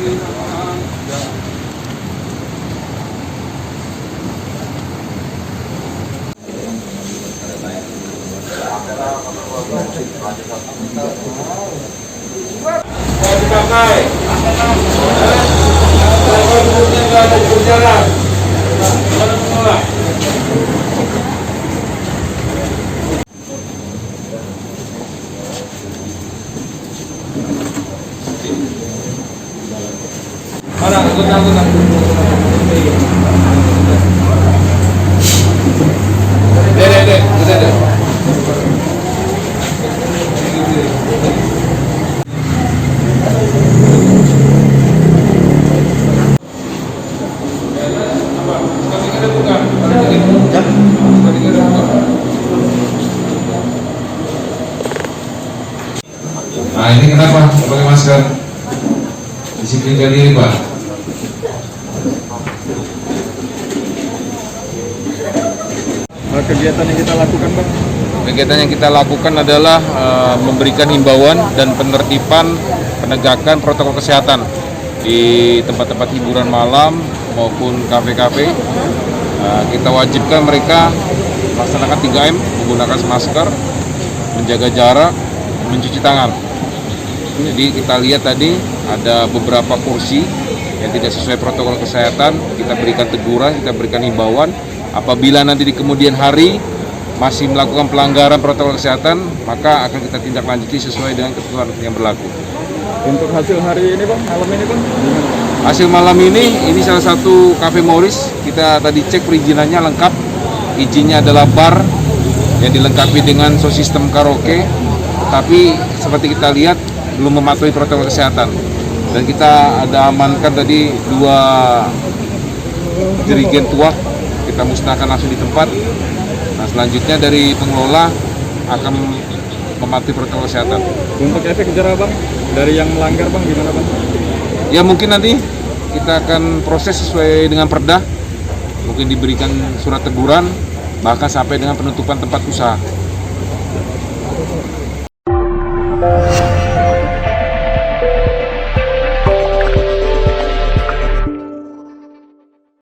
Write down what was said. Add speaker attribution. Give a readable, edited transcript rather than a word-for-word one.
Speaker 1: dipakai. Kalau duduknya nggak ada jalan, jangan menolak. Mana angkutan? Dede.
Speaker 2: Nah ini kenapa pakai masker? Disiplinkan diri Pak.
Speaker 3: Kegiatan yang kita lakukan Bang?
Speaker 4: Kegiatan yang kita lakukan adalah memberikan himbauan dan penertiban penegakan protokol kesehatan di tempat-tempat hiburan malam maupun kafe-kafe. Kita wajibkan mereka melaksanakan 3M, menggunakan masker, menjaga jarak, mencuci tangan. Jadi kita lihat tadi ada beberapa kursi yang tidak sesuai protokol kesehatan, kita berikan teguran, kita berikan himbauan. Apabila nanti di kemudian hari masih melakukan pelanggaran protokol kesehatan, maka akan kita tindak lanjuti sesuai dengan ketentuan yang berlaku.
Speaker 3: Untuk hasil hari ini Bang, malam ini Bang?
Speaker 4: Hasil malam ini salah satu Cafe Morris, kita tadi cek perizinannya lengkap. Izinnya adalah bar yang dilengkapi dengan sound system karaoke, tapi seperti kita lihat belum mematuhi protokol kesehatan. Dan kita ada amankan tadi 2 jerigen tuak, kita musnahkan langsung di tempat. Nah selanjutnya dari pengelola akan mematuhi protokol kesehatan.
Speaker 3: Untuk efek jerah Bang, dari yang melanggar Bang gimana Bang?
Speaker 4: Ya mungkin nanti kita akan proses sesuai dengan perda, mungkin diberikan surat teguran, bahkan sampai dengan penutupan tempat usaha.